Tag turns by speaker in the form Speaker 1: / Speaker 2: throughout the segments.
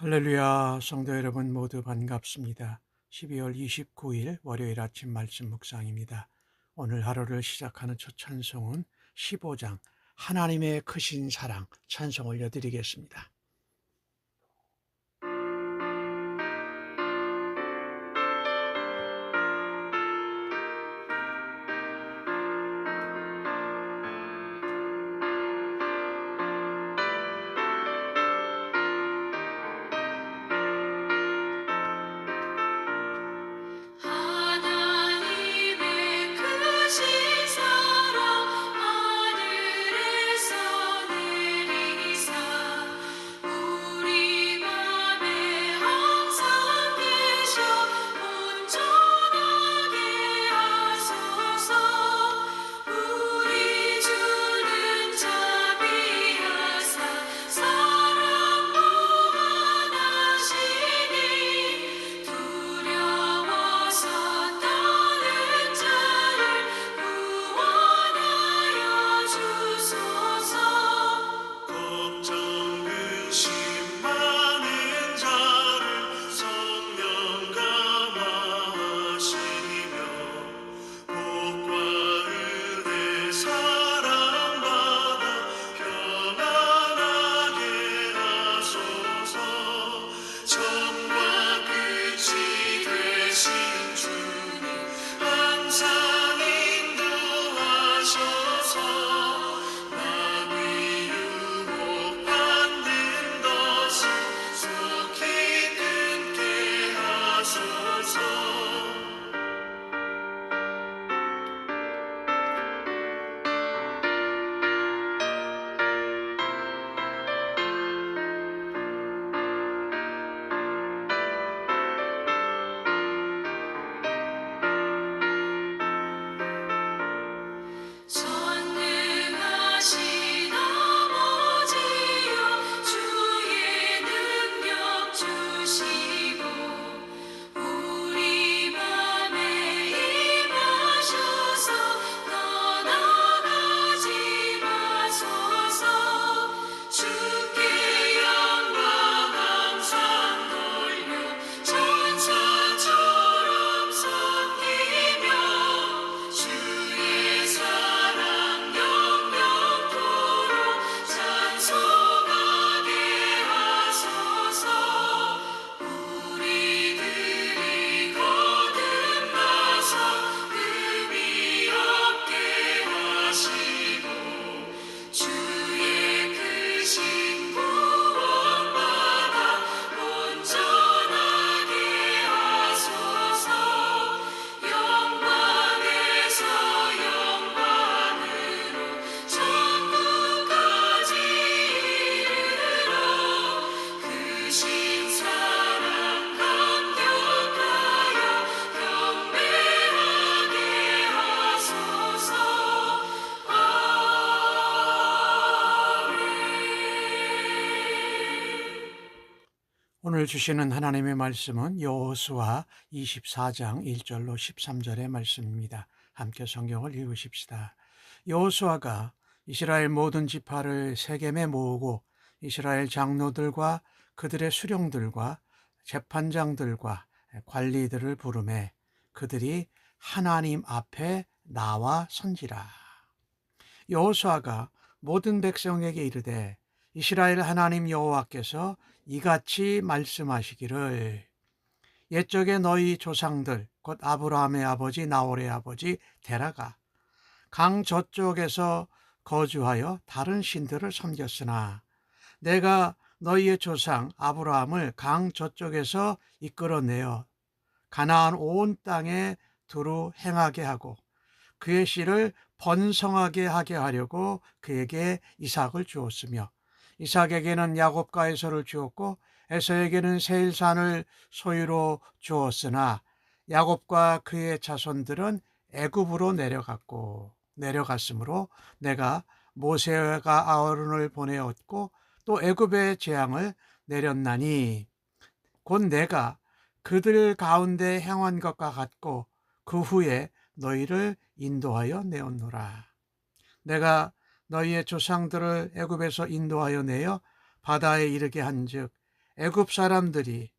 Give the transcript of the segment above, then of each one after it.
Speaker 1: 할렐루야, 성도 여러분 모두 반갑습니다. 12월 29일 월요일 아침 말씀 묵상입니다. 오늘 하루를 시작하는 첫 찬송은 15장 하나님의 크신 사랑 찬송 올려드리겠습니다.
Speaker 2: 하나님의 크신 사랑 하늘에서 내리사 우리 맘에 항상 계셔 온전하게 하소서. 우리 주는 자비하사 사랑 무한하시니 두려워서 떠는 자를 구원하여 주소서.
Speaker 3: 걱정 근심 많은 자를 성령 감화하시며 복과 은혜 사랑받아 평안하게 하소서. 처음과 끝이 되신 주님 항상 인도하셔서 마귀 유혹받는 것을 속히 끊게 하소서.
Speaker 2: 전능하신 아버지여 주의 능력 주시고 우리 맘에 임하셔서 떠나가지 마소서. 주께 영광 항상 돌려 천사처럼 섬기며 주의 사랑 영영토록 찬송하게 하소서. 우리들이 거듭나서 금이 없게 하시고 주의 크신 구원받아 온전하게 하소서. 영광에서 영광으로 천국까지 이르러 크신 사랑 감격하여 경배하게 하소서.
Speaker 1: 오늘 주시는 하나님의 말씀은 여호수아 24장 1절로 13절의 말씀입니다. 함께 성경을 읽으십시다. 여호수아가 이스라엘 모든 지파를 세겜에 모으고 이스라엘 장로들과 그들의 수령들과 재판장들과 관리들을 부르매 그들이 하나님 앞에 나와 선지라. 여호수아가 모든 백성에게 이르되 이스라엘 하나님 여호와께서 이같이 말씀하시기를 옛적에 너희 조상들 곧 아브라함의 아버지 나홀의 아버지 데라가 강 저쪽에서 거주하여 다른 신들을 섬겼으나 내가 너희의 조상 아브라함을 강 저쪽에서 이끌어내어 가나안 온 땅에 두루 행하게 하고 그의 씨를 번성하게 하게 하려고 그에게 이삭을 주었으며 이삭에게는 야곱과 에서를 주었고 에서에게는 세일산을 소유로 주었으나 야곱과 그의 자손들은 애굽으로 내려갔으므로 내가 모세가 아론을 보내었고 또 애굽의 재앙을 내렸나니 곧 내가 그들 가운데 행한 것과 같고 그 후에 너희를 인도하여 내었노라. 내가 너희의 조상들을 애굽에서 인도하여 내어 바다에 이르게 한즉 애굽 사람들이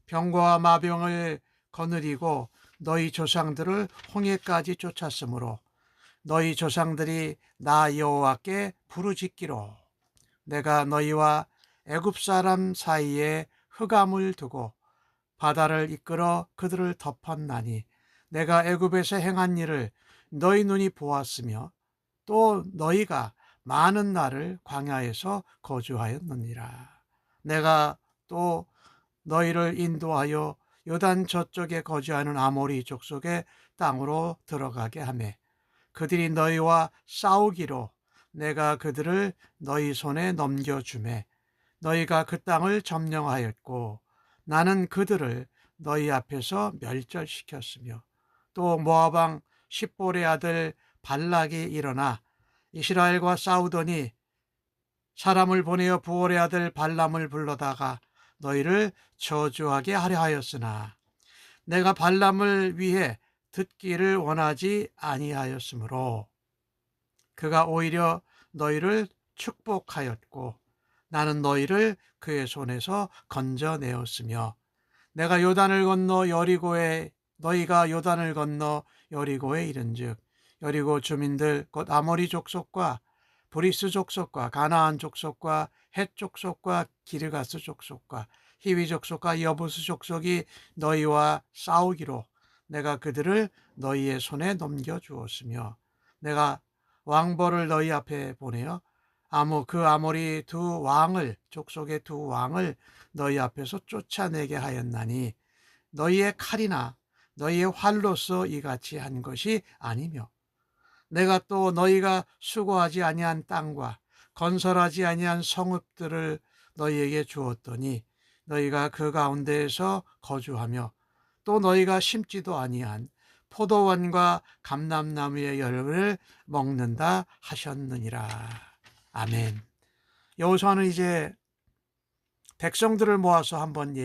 Speaker 1: 병과 마병을 거느리고 너희 조상들을 홍해까지 쫓았으므로 너희 조상들이 나 여호와께 부르짖기로 내가 너희와 애굽 사람 사이에 흑암을 두고 바다를 이끌어 그들을 덮었나니 내가 애굽에서 행한 일을 너희 눈이 보았으며 또 너희가 많은 날을 광야에서 거주하였느니라. 내가 또 너희를 인도하여 요단 저쪽에 거주하는 아모리 족속의 땅으로 들어가게 하매 그들이 너희와 싸우기로 내가 그들을 너희 손에 넘겨주매 너희가 그 땅을 점령하였고 나는 그들을 너희 앞에서 멸절시켰으며 또 모압 왕 십볼의 아들 발락이 일어나 이스라엘과 싸우더니 사람을 보내어 부올의 아들 발람을 불러다가 너희를 저주하게 하려 하였으나 내가 발람을 위해 듣기를 원하지 아니하였으므로 그가 오히려 너희를 축복하였고 나는 너희를 그의 손에서 건져내었으며 내가 요단을 건너 여리고에 너희가 요단을 건너 여리고에 이른즉 여리고 주민들 곧 아모리 족속과 브리스 족속과 가나안 족속과 헷 족속과 기르가스 족속과 히위 족속과 여부스 족속이 너희와 싸우기로 내가 그들을 너희의 손에 넘겨주었으며 내가 왕벌을 너희 앞에 보내어 그 아모리 두 왕을 족속의 두 왕을 너희 앞에서 쫓아내게 하였나니 너희의 칼이나 너희의 활로서 이같이 한 것이 아니며 내가 또 너희가 수고하지 아니한 땅과 건설하지 아니한 성읍들을 너희에게 주었더니 너희가 그 가운데에서 거주하며 또 너희가 심지도 아니한 포도원과 감람나무의 열매를 먹는다 하셨느니라. 아멘. 여호수아는 이제 백성들을 모아서 한번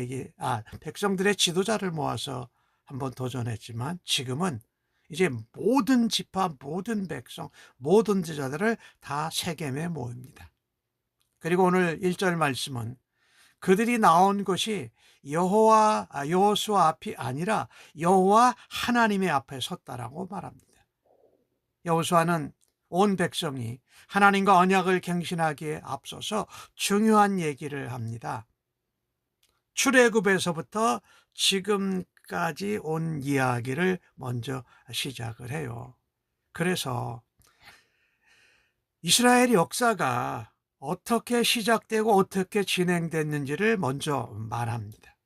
Speaker 1: 백성들의 지도자를 모아서 한번 도전했지만 지금은 이제 모든 지파, 모든 백성, 모든 지도자들을 다 세겜에 모읍니다. 그리고 오늘 1절 말씀은 그들이 나온 곳이 여호수아 앞이 아니라 여호와 하나님의 앞에 섰다라고 말합니다. 여호수아는 온 백성이 하나님과 언약을 갱신하기에 앞서서 중요한 얘기를 합니다. 출애굽에서부터 지금까지 온 이야기를 먼저 시작을 해요. 그래서 이스라엘 역사가 어떻게 시작되고 어떻게 진행됐는지를 먼저 말합니다.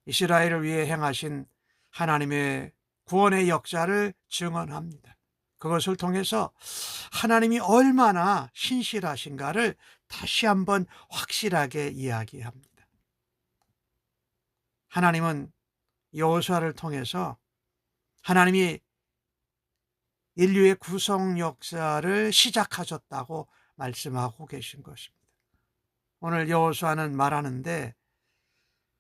Speaker 1: 이스라엘을 위해 행하신 하나님의 구원의 역사를 증언합니다. 그것을 통해서 하나님이 얼마나 신실하신가를 다시 한번 확실하게 이야기합니다. 하나님은 여호수아를 통해서 하나님이 인류의 구성 역사를 시작하셨다고 말씀하고 계신 것입니다. 오늘 여호수아는 말하는데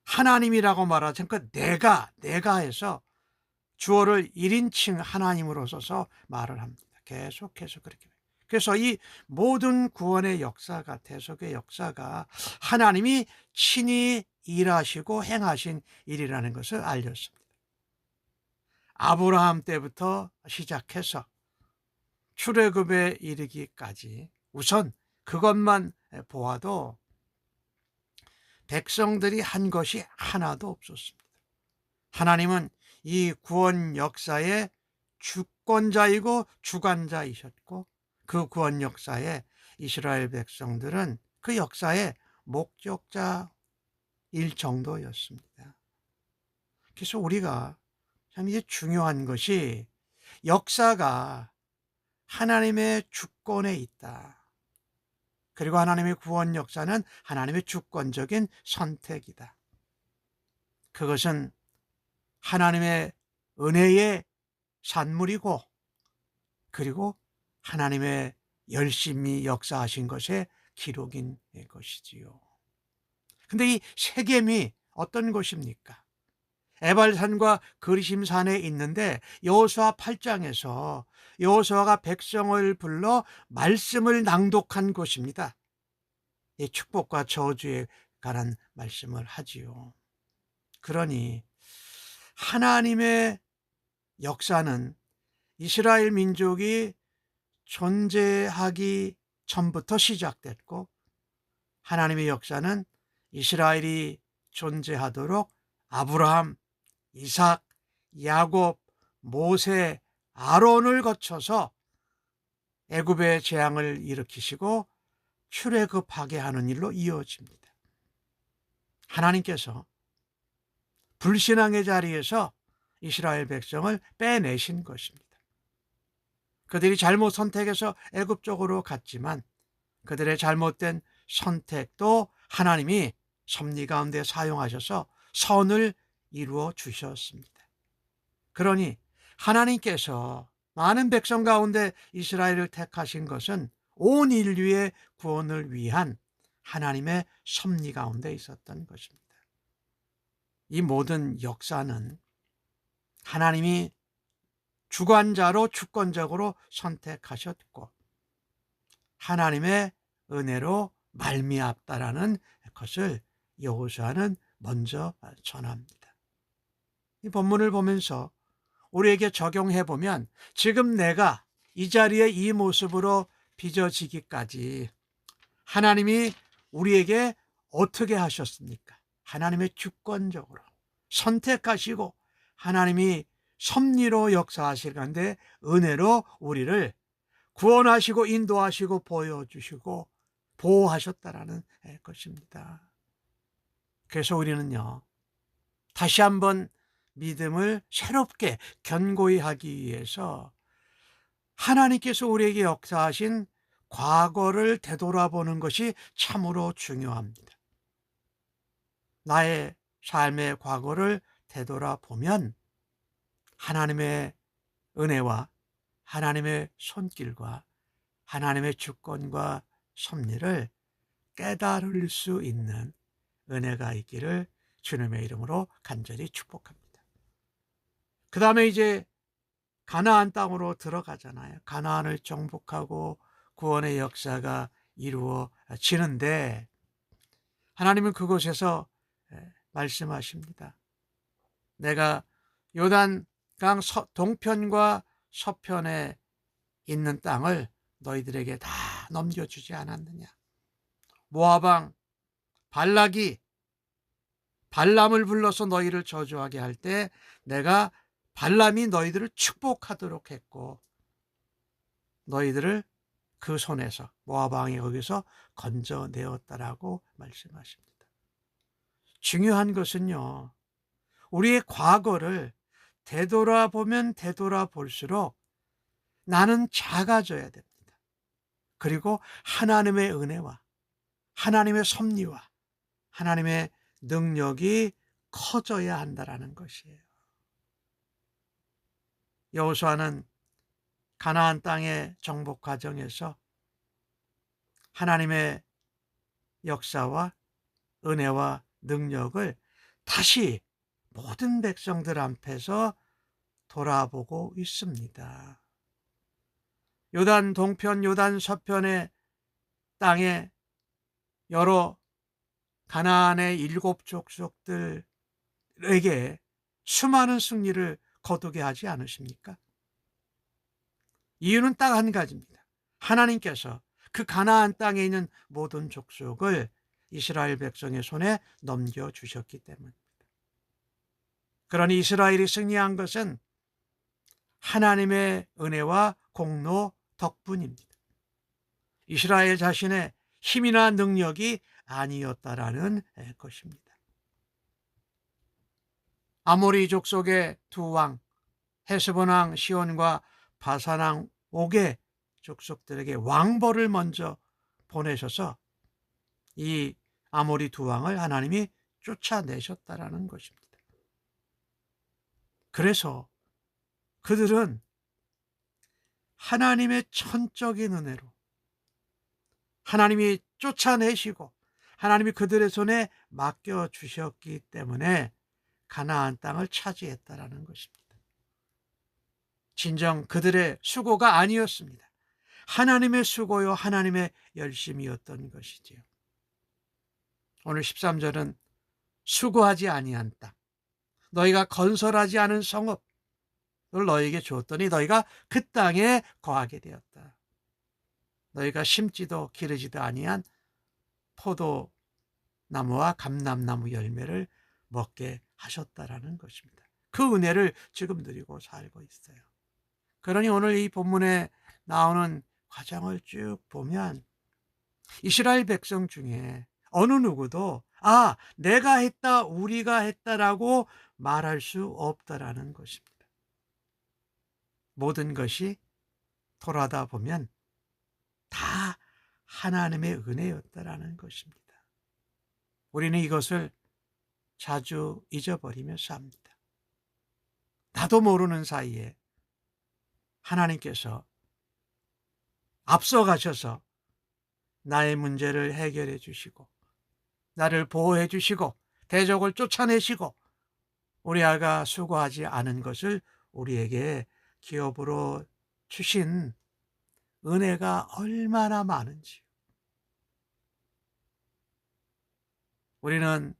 Speaker 1: 하나님이라고 말하지 않고 내가 해서 주어를 1인칭 하나님으로 써서 말을 합니다. 계속해서 그렇게. 그래서 이 모든 구원의 역사가, 대속의 역사가 하나님이 친히 일하시고 행하신 일이라는 것을 알렸습니다. 아브라함 때부터 시작해서 출애굽에 이르기까지 우선 그것만 보아도 백성들이 한 것이 하나도 없었습니다. 하나님은 이 구원 역사의 주권자이고 주관자이셨고 그 구원 역사에 이스라엘 백성들은 그 역사의 목적자일 정도였습니다. 그래서 우리가 참 이게 중요한 것이 역사가 하나님의 주권에 있다. 그리고 하나님의 구원 역사는 하나님의 주권적인 선택이다. 그것은 하나님의 은혜의 산물이고 그리고 하나님의 열심히 역사하신 것의 기록인 것이지요. 근데 이 세겜이 어떤 곳입니까? 에발산과 그리심산에 있는데 여호수아 8장에서 여호수아가 백성을 불러 말씀을 낭독한 곳입니다. 이 축복과 저주의 관한 말씀을 하지요. 그러니 하나님의 역사는 이스라엘 민족이 존재하기 전부터 시작됐고, 하나님의 역사는 이스라엘이 존재하도록 아브라함, 이삭, 야곱, 모세, 아론을 거쳐서 애굽의 재앙을 일으키시고 출애굽하게 하는 일로 이어집니다. 하나님께서 불신앙의 자리에서 이스라엘 백성을 빼내신 것입니다. 그들이 잘못 선택해서 애굽 쪽으로 갔지만 그들의 잘못된 선택도 하나님이 섭리 가운데 사용하셔서 선을 이루어 주셨습니다. 그러니 하나님께서 많은 백성 가운데 이스라엘을 택하신 것은 온 인류의 구원을 위한 하나님의 섭리 가운데 있었던 것입니다. 이 모든 역사는 하나님이 주관자로 주권적으로 선택하셨고 하나님의 은혜로 말미암았다라는 것을 여호수아는 먼저 전합니다. 이 본문을 보면서 우리에게 적용해 보면 지금 내가 이 자리에 이 모습으로 빚어지기까지 하나님이 우리에게 어떻게 하셨습니까? 하나님의 주권적으로 선택하시고 하나님이 섭리로 역사하실 건데 은혜로 우리를 구원하시고 인도하시고 보여주시고 보호하셨다라는 것입니다. 그래서 우리는요, 다시 한번 믿음을 새롭게 견고히 하기 위해서 하나님께서 우리에게 역사하신 과거를 되돌아보는 것이 참으로 중요합니다. 나의 삶의 과거를 되돌아보면 하나님의 은혜와 하나님의 손길과 하나님의 주권과 섭리를 깨달을 수 있는 은혜가 있기를 주님의 이름으로 간절히 축복합니다. 그 다음에 이제 가나안 땅으로 들어가잖아요. 가나안을 정복하고 구원의 역사가 이루어지는데 하나님은 그곳에서 말씀하십니다. 내가 요단강 동편과 서편에 있는 땅을 너희들에게 다 넘겨주지 않았느냐. 모압 왕 발락이 발람을 불러서 너희를 저주하게 할 때 내가 발람이 너희들을 축복하도록 했고 너희들을 그 손에서 모압 왕이 거기서 건져내었다라고 말씀하십니다. 중요한 것은요, 우리의 과거를 되돌아보면 되돌아볼수록 나는 작아져야 됩니다. 그리고 하나님의 은혜와 하나님의 섭리와 하나님의 능력이 커져야 한다라는 것이에요. 여호수아는 가나안 땅의 정복 과정에서 하나님의 역사와 은혜와 능력을 다시 모든 백성들 앞에서 돌아보고 있습니다. 요단 동편, 요단 서편의 땅에 여러 가나안의 7 족속들에게 수많은 승리를 거두게 하지 않으십니까? 이유는 딱 한 가지입니다. 하나님께서 그 가나안 땅에 있는 모든 족속을 이스라엘 백성의 손에 넘겨주셨기 때문입니다. 그러니 이스라엘이 승리한 것은 하나님의 은혜와 공로 덕분입니다. 이스라엘 자신의 힘이나 능력이 아니었다라는 것입니다. 아모리 족속의 두 왕, 헤스본 왕 시온과 바산 왕 옥의 족속들에게 왕벌을 먼저 보내셔서 이 아모리 두 왕을 하나님이 쫓아내셨다라는 것입니다. 그래서 그들은 하나님의 천적인 은혜로 하나님이 쫓아내시고 하나님이 그들의 손에 맡겨주셨기 때문에 가나안 땅을 차지했다라는 것입니다. 진정 그들의 수고가 아니었습니다. 하나님의 수고요 하나님의 열심이었던 것이지요. 오늘 13절은 수고하지 아니한 땅, 너희가 건설하지 않은 성읍을 너희에게 주었더니 너희가 그 땅에 거하게 되었다. 너희가 심지도 기르지도 아니한 포도나무와 감람나무 열매를 먹게 하셨다라는 것입니다. 그 은혜를 지금 누리고 살고 있어요. 그러니 오늘 이 본문에 나오는 과정을 쭉 보면 이스라엘 백성 중에 어느 누구도 내가 했다, 우리가 했다라고 말할 수 없다라는 것입니다. 모든 것이 돌아다 보면 다 하나님의 은혜였다라는 것입니다. 우리는 이것을 자주 잊어버리며 삽니다. 나도 모르는 사이에 하나님께서 앞서가셔서 나의 문제를 해결해 주시고 나를 보호해 주시고 대적을 쫓아내시고 우리 아가 수고하지 않은 것을 우리에게 기업으로 주신 은혜가 얼마나 많은지. 우리는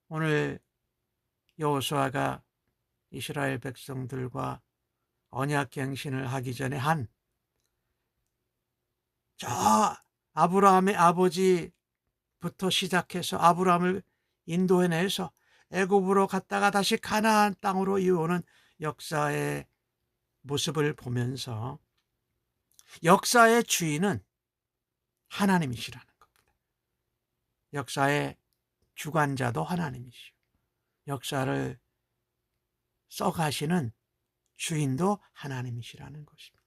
Speaker 1: 오늘 여호수아가 이스라엘 백성들과 언약갱신을 하기 전에 한 저 아브라함의 아버지부터 시작해서 아브라함을 인도해내서 애굽으로 갔다가 다시 가나안 땅으로 이어오는 역사의 모습을 보면서 역사의 주인은 하나님이시라는 겁니다. 역사의 주관자도 하나님이시오. 역사를 써가시는 주인도 하나님이시라는 것입니다.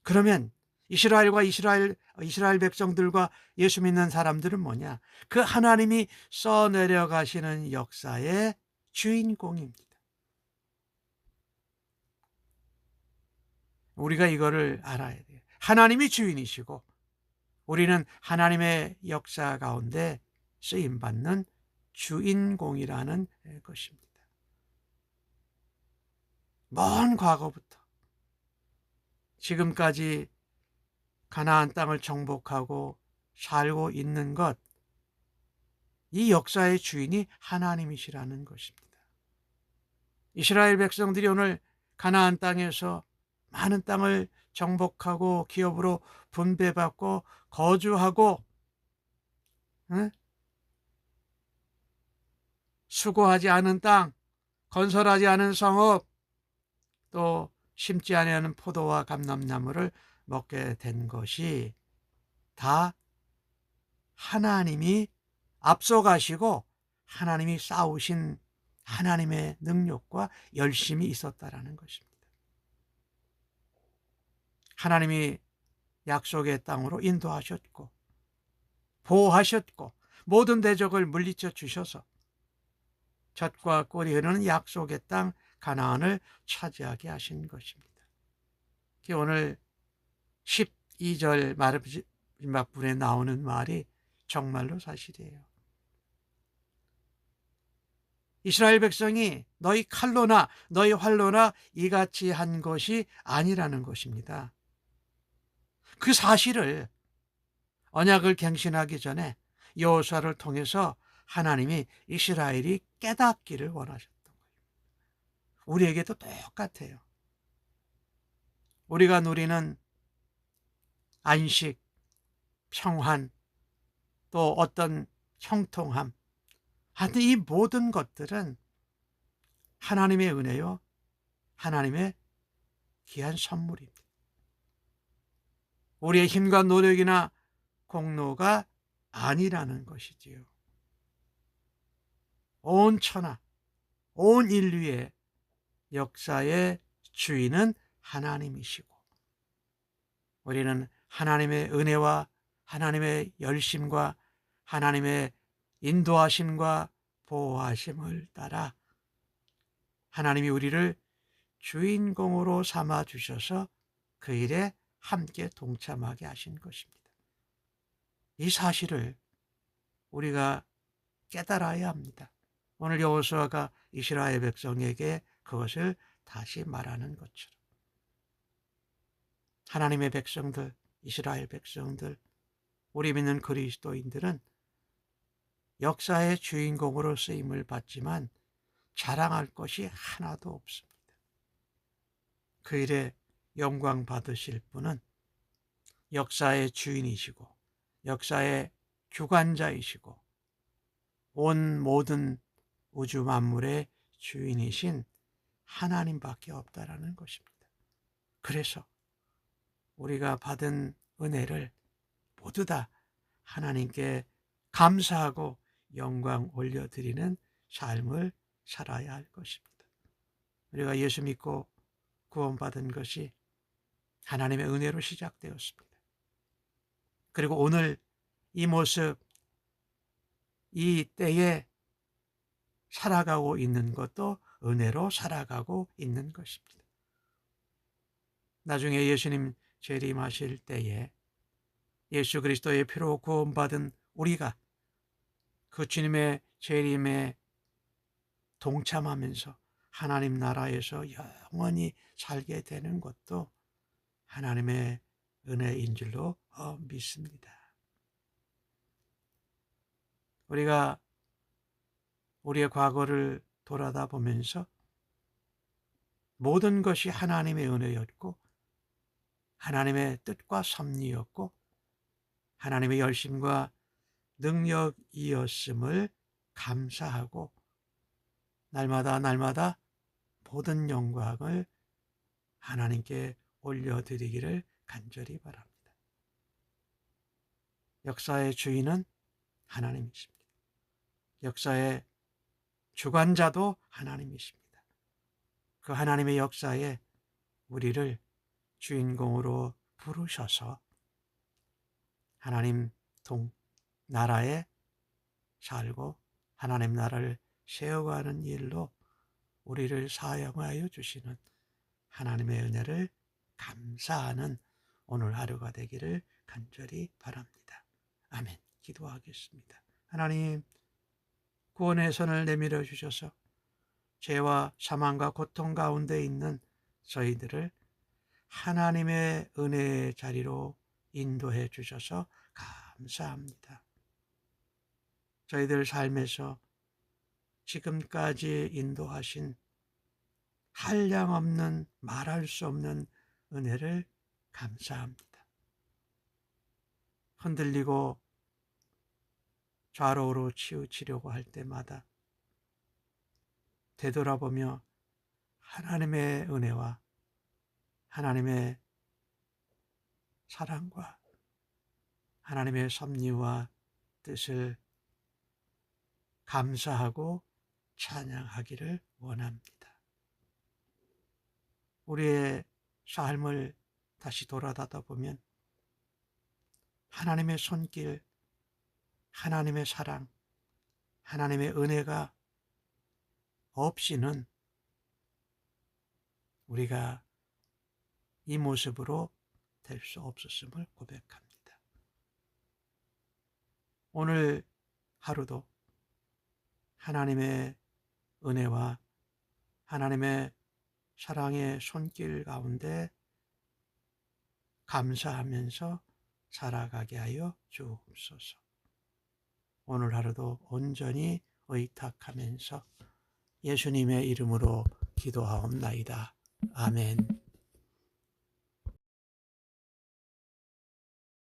Speaker 1: 그러면 이스라엘 백성들과 예수 믿는 사람들은 뭐냐? 그 하나님이 써내려가시는 역사의 주인공입니다. 우리가 이거를 알아야 돼요. 하나님이 주인이시고 우리는 하나님의 역사 가운데 쓰임받는 주인공이라는 것입니다. 먼 과거부터 지금까지 가나안 땅을 정복하고 살고 있는 것, 이 역사의 주인이 하나님이시라는 것입니다. 이스라엘 백성들이 오늘 가나안 땅에서 많은 땅을 정복하고 기업으로 분배받고 거주하고 수고하지 않은 땅, 건설하지 않은 성읍, 또 심지 않은 포도와 감람나무를 먹게 된 것이 다 하나님이 앞서가시고 하나님이 쌓으신 하나님의 능력과 열심이 있었다라는 것입니다. 하나님이 약속의 땅으로 인도하셨고 보호하셨고 모든 대적을 물리쳐 주셔서 젖과 꿀이 흐르는 약속의 땅 가나안을 차지하게 하신 것입니다. 오늘 12절 마지막 분에 나오는 말이 정말로 사실이에요. 이스라엘 백성이 너희 칼로나 너희 활로나 이같이 한 것이 아니라는 것입니다. 그 사실을 언약을 갱신하기 전에 여호수아를 통해서 하나님이 이스라엘이 깨닫기를 원하셨던 거예요. 우리에게도 똑같아요. 우리가 누리는 안식, 평안, 또 어떤 형통함, 하여튼 이 모든 것들은 하나님의 은혜요, 하나님의 귀한 선물입니다. 우리의 힘과 노력이나 공로가 아니라는 것이지요. 온 천하, 온 인류의 역사의 주인은 하나님이시고 우리는 하나님의 은혜와 하나님의 열심과 하나님의 인도하심과 보호하심을 따라 하나님이 우리를 주인공으로 삼아 주셔서 그 일에 함께 동참하게 하신 것입니다. 이 사실을 우리가 깨달아야 합니다. 오늘 여호수아가 이스라엘 백성에게 그것을 다시 말하는 것처럼 하나님의 백성들, 이스라엘 백성들, 우리 믿는 그리스도인들은 역사의 주인공으로 쓰임을 받지만 자랑할 것이 하나도 없습니다. 그 일에 영광 받으실 분은 역사의 주인이시고 역사의 주관자이시고 온 모든 우주 만물의 주인이신 하나님밖에 없다라는 것입니다. 그래서 우리가 받은 은혜를 모두 다 하나님께 감사하고 영광 올려드리는 삶을 살아야 할 것입니다. 우리가 예수 믿고 구원받은 것이 하나님의 은혜로 시작되었습니다. 그리고 오늘 이 모습, 이 때에 살아가고 있는 것도 은혜로 살아가고 있는 것입니다. 나중에 예수님 재림하실 때에 예수 그리스도의 피로 구원받은 우리가 그 주님의 재림에 동참하면서 하나님 나라에서 영원히 살게 되는 것도 하나님의 은혜인 줄로 믿습니다. 우리가 우리의 과거를 돌아다 보면서 모든 것이 하나님의 은혜였고 하나님의 뜻과 섭리였고 하나님의 열심과 능력이었음을 감사하고 날마다 모든 영광을 하나님께 올려드리기를 간절히 바랍니다. 역사의 주인은 하나님이십니다. 역사의 주관자도 하나님이십니다. 그 하나님의 역사에 우리를 주인공으로 부르셔서 하나님 나라에 살고 하나님 나라를 세워가는 일로 우리를 사용하여 주시는 하나님의 은혜를 감사하는 오늘 하루가 되기를 간절히 바랍니다. 아멘. 기도하겠습니다. 하나님, 구원의 손을 내밀어 주셔서 죄와 사망과 고통 가운데 있는 저희들을 하나님의 은혜의 자리로 인도해 주셔서 감사합니다. 저희들 삶에서 지금까지 인도하신 한량없는 말할 수 없는 은혜를 감사합니다. 흔들리고 좌로우로 치우치려고 할 때마다 되돌아보며 하나님의 은혜와 하나님의 사랑과 하나님의 섭리와 뜻을 감사하고 찬양하기를 원합니다. 우리의 삶을 다시 돌아다다 보면 하나님의 손길, 하나님의 사랑, 하나님의 은혜가 없이는 우리가 이 모습으로 될 수 없었음을 고백합니다. 오늘 하루도 하나님의 은혜와 하나님의 사랑의 손길 가운데 감사하면서 살아가게 하여 주옵소서. 오늘 하루도 온전히 의탁하면서 예수님의 이름으로 기도하옵나이다. 아멘.